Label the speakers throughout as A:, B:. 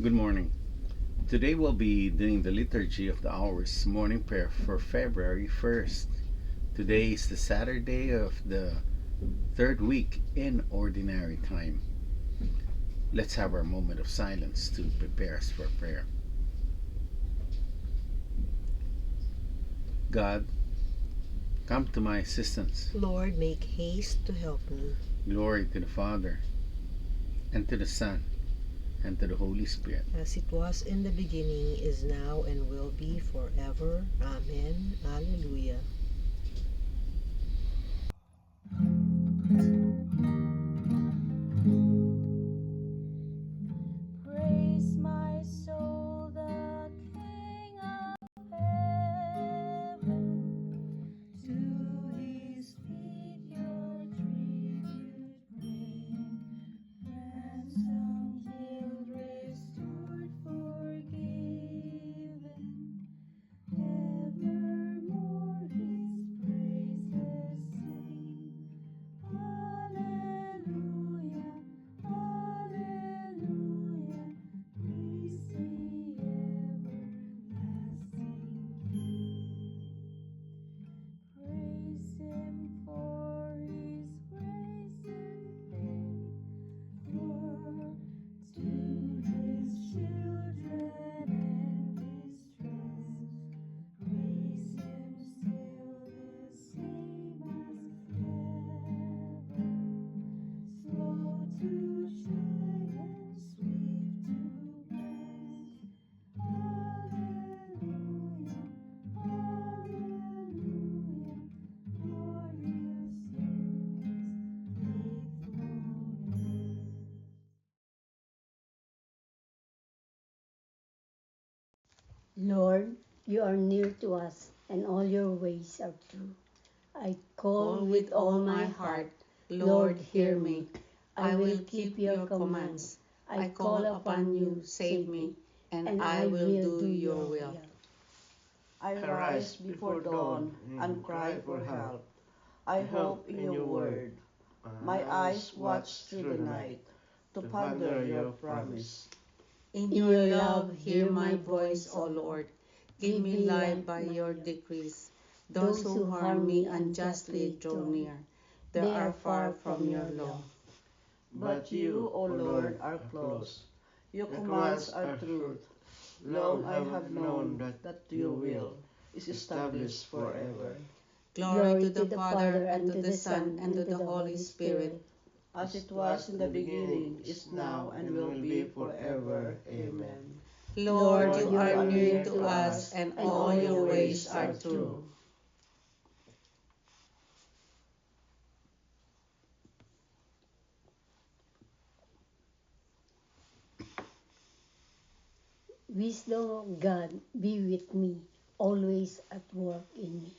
A: Good morning. Today we'll be doing the Liturgy of the Hours morning prayer for February 1st. Today is the Saturday of the third week in Ordinary Time. Let's have our moment of silence to prepare us for prayer. God, come to my assistance.
B: Lord, make haste to help me.
A: Glory to the Father, and to the Son, and to the Holy Spirit.
B: As it was in the beginning, is now, and will be forever. Amen. Alleluia.
C: Praise my soul, the King of heaven. To his feet your tribute bring. Ransomed, healed, restored, forgiven. Evermore his praises sing. Alleluia, alleluia, praise the everlasting King. Praise him for his grace and favor to his children and distress. Praise him still the same as ever, slow to chide and swift to bless. Alleluia, alleluia, Lord, you sing his faithfulness.
D: Lord, you are near to us, and all your ways are true. I call with all my heart, Lord, hear me. I will keep your commands. I call upon you, save me, and I will do your will.
E: I rise before dawn and cry for help. I hope in your word. My eyes watch through the night to ponder your promise.
D: In your love, hear my voice, O Lord. Give me life by your decrees. Those who harm me unjustly draw near. They are far from your law.
E: But you, O Lord, are close. Your commands are truth. Long I have known that your will is established forever.
D: Glory to the Father, and to the Son, and to the Holy Spirit.
E: As it was in the beginning, is now, and will be forever. Amen.
D: Lord, you are near to us, and all your ways are true. Wisdom of God, be with me, always at work in me.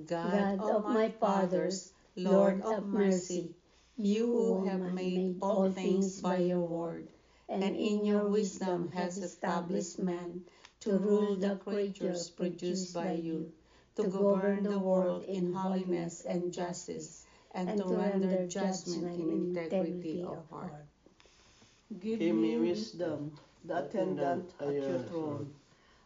D: God of my fathers, Lord of mercy, you who have made all things by your word, and in your wisdom has established man to rule the creatures produced by you, to govern the world in holiness and justice, and to render judgment in integrity of heart.
E: Give me wisdom, the attendant at your throne,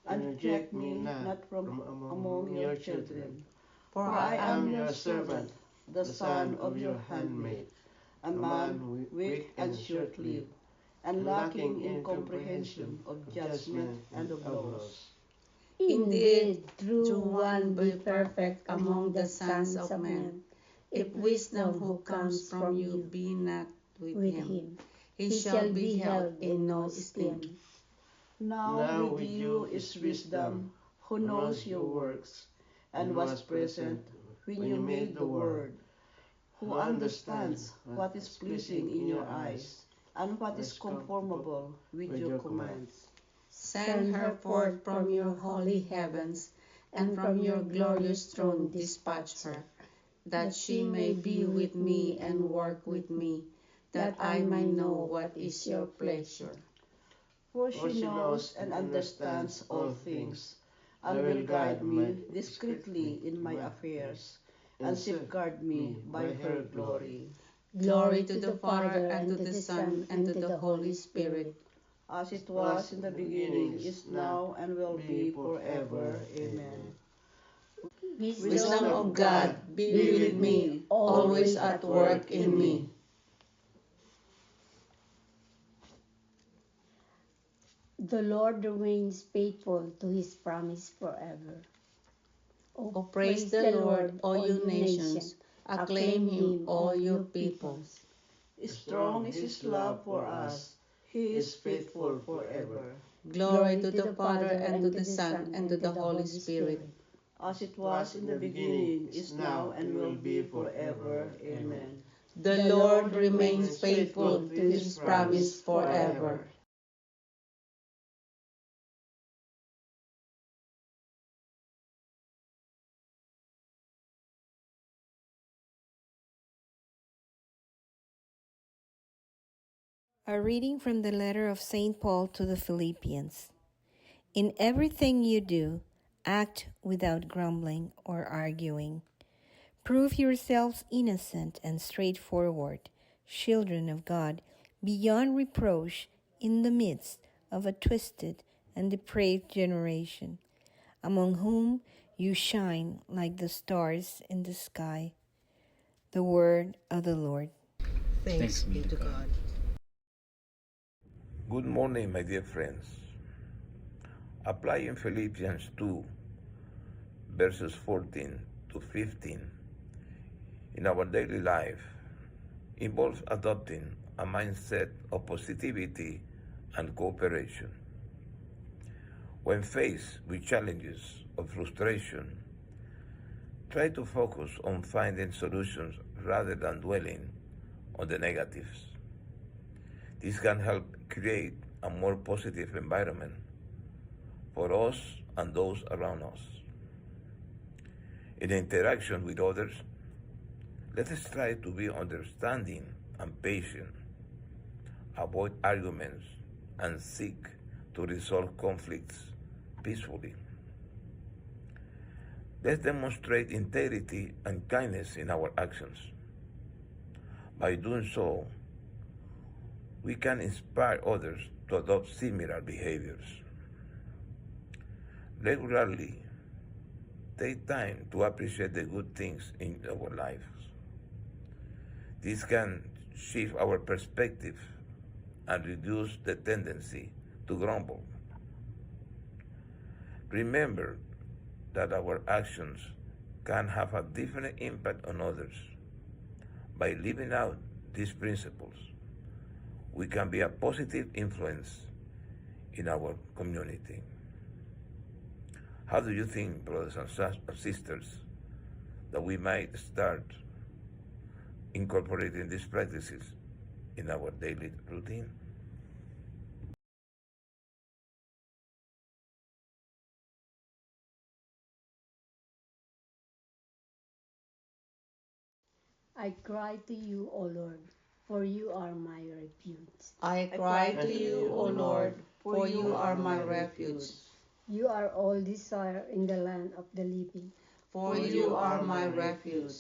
E: and reject me not from among your children. For I am your servant, the son of your handmaid, a man weak and short-lived, and lacking in comprehension of judgment and of laws.
D: Indeed, true one be perfect among the sons of men. If wisdom who comes from you be not with him, he shall be held in no esteem.
E: Now with you is wisdom, who knows your works, and was present when you made the world, who understands what is pleasing in your eyes, and what is conformable with your commands.
D: Send her forth from your holy heavens, and from your glorious throne dispatch her, that she may be with me and work with me, that I may know what is your pleasure.
E: For she knows and understands all things, and will guide me discreetly in my affairs, and safeguard me by her glory.
D: Glory to the Father, and to the Son, and to the Holy Spirit,
E: as it was in the beginning, is now, and will be forever. Amen.
D: Wisdom of God, be with me, always at work in me.
C: The Lord remains faithful to his promise forever.
D: O praise the Lord, all you nations, acclaim him, all you peoples.
E: Strong is his love for us. He is faithful forever.
D: Glory to the Father, and to the Son, and to the Holy Spirit.
E: As it was in the beginning, is now, and will be forever. Amen.
D: The Lord remains faithful to his promise forever.
F: A reading from the letter of St. Paul to the Philippians. In everything you do, act without grumbling or arguing. Prove yourselves innocent and straightforward, children of God, beyond reproach in the midst of a twisted and depraved generation, among whom you shine like the stars in the sky. The word of the Lord.
B: Thanks be to God.
G: Good morning, my dear friends. Applying Philippians 2, verses 14 to 15 in our daily life involves adopting a mindset of positivity and cooperation. When faced with challenges or frustration, try to focus on finding solutions rather than dwelling on the negatives. This can help create a more positive environment for us and those around us. In interaction with others, let us try to be understanding and patient, avoid arguments, and seek to resolve conflicts peacefully. Let's demonstrate integrity and kindness in our actions. By doing so, we can inspire others to adopt similar behaviors. Regularly, take time to appreciate the good things in our lives. This can shift our perspective and reduce the tendency to grumble. Remember that our actions can have a different impact on others. By living out these principles, we can be a positive influence in our community. How do you think, brothers and sisters, that we might start incorporating these practices in our daily routine?
C: I cry to you, O Lord, for you are my refuge.
D: I cry to you, O Lord, for you are my refuge.
C: You are all desire in the land of the living.
D: For you are my refuge.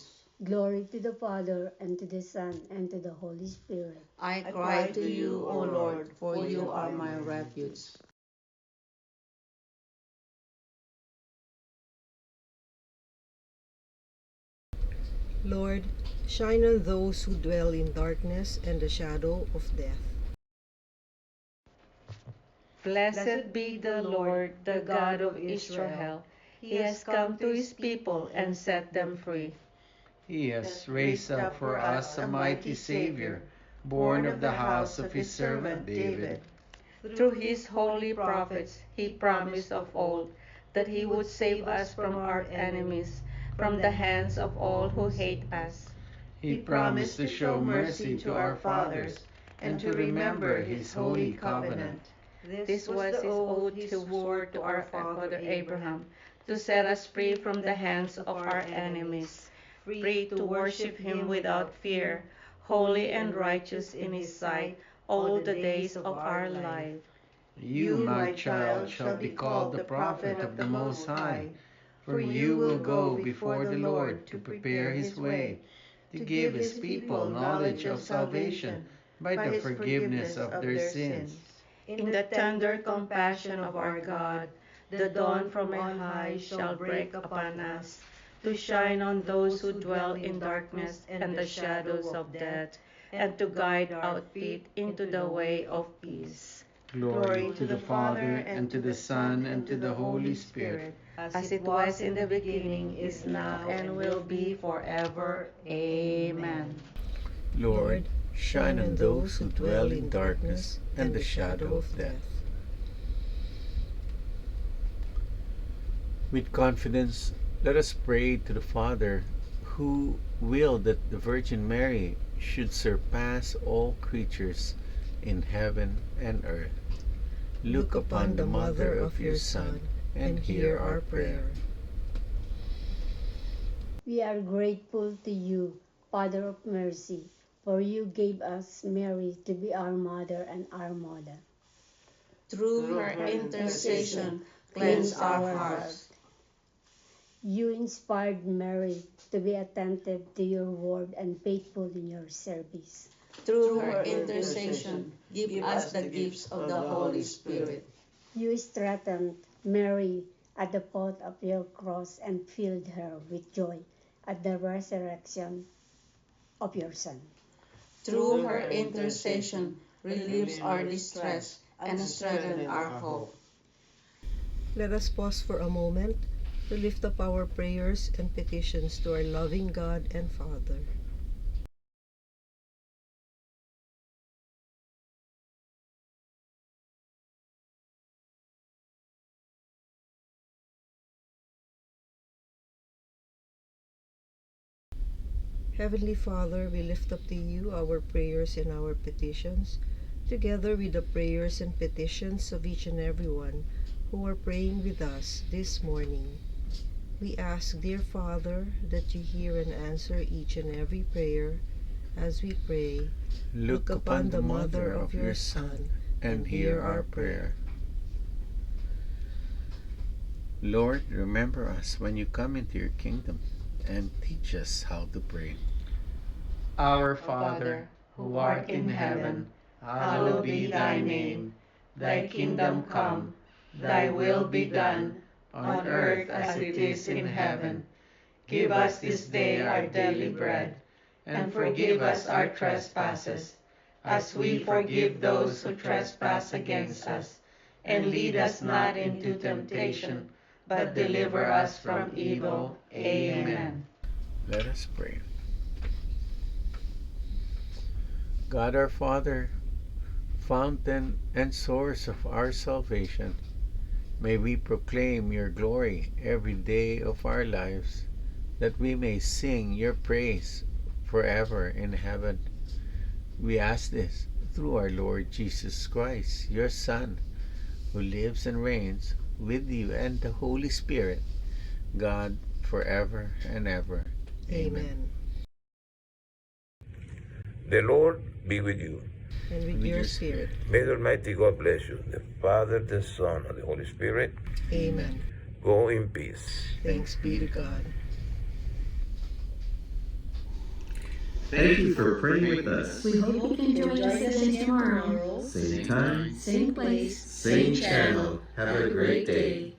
C: Glory to the Father, and to the Son, and to the Holy Spirit.
D: I cry to you, O Lord, for you are my refuge.
B: Lord, shine on those who dwell in darkness and the shadow of death.
D: Blessed be the Lord, the God of Israel. He has come to his people and set them free.
A: He has raised up for us a mighty Savior, born of the house of his servant David.
D: Through his holy prophets, he promised of old that he would save us from our enemies, from the hands of all who hate us.
A: He promised to show mercy to our fathers and to remember his holy covenant.
D: This was the oath he swore to our father Abraham, to set us free from the hands of our enemies, free to worship him without fear, holy and righteous in his sight all the days of our life.
A: You, my child, shall be called the prophet of the Most High, for you will go before the Lord to prepare his way, to give his people knowledge of salvation by the forgiveness of their sins,
D: In the tender compassion of our God, the dawn from on high shall break upon us, to shine on those who dwell in darkness and the shadows of death, and to guide our feet into the way of peace.
A: Glory to the Father, and to the Son, and to the Holy Spirit,
D: As it was in the beginning, is now, and will be forever. Amen.
A: Lord, shine on those who dwell in darkness and the shadow of death. With confidence, let us pray to the Father, who willed that the Virgin Mary should surpass all creatures in heaven and earth. Look upon the mother of your Son, and hear our prayer.
C: We are grateful to you, Father of mercy, for you gave us Mary to be our mother and our model.
D: Through her intercession, cleanse our hearts.
C: You inspired Mary to be attentive to your word and faithful in your service.
D: Through her intercession, give us the gifts of the Holy Spirit.
C: You strengthened Mary at the foot of your cross and filled her with joy at the resurrection of your Son.
D: Through her intercession, relieves our distress and strengthens our hope.
B: Let us pause for a moment to lift up our prayers and petitions to our loving God and Father. Heavenly Father, we lift up to you our prayers and our petitions, together with the prayers and petitions of each and every one who are praying with us this morning. We ask, dear Father, that you hear and answer each and every prayer as we pray.
A: Look upon the mother of your Son, and hear our prayer. Lord, remember us when you come into your kingdom, and teach us how to pray.
E: Our Father, who art in heaven, hallowed be thy name. Thy kingdom come, thy will be done, on earth as it is in heaven. Give us this day our daily bread, and forgive us our trespasses, as we forgive those who trespass against us. And lead us not into temptation, but deliver us from evil. Amen.
A: Let us pray. God our Father, fountain and source of our salvation, may we proclaim your glory every day of our lives, that we may sing your praise forever in heaven. We ask this through our Lord Jesus Christ, your Son, who lives and reigns with you and the Holy Spirit, God, forever and ever. Amen.
G: The Lord be with you.
B: And with your spirit.
G: May the Almighty God bless you, the Father, the Son, and the Holy Spirit.
B: Amen.
G: Go in peace.
B: Thanks be to God.
H: Thank you for praying with us.
I: We hope you can join us again tomorrow.
H: Same time,
I: Same place.
H: same channel. Have a great day.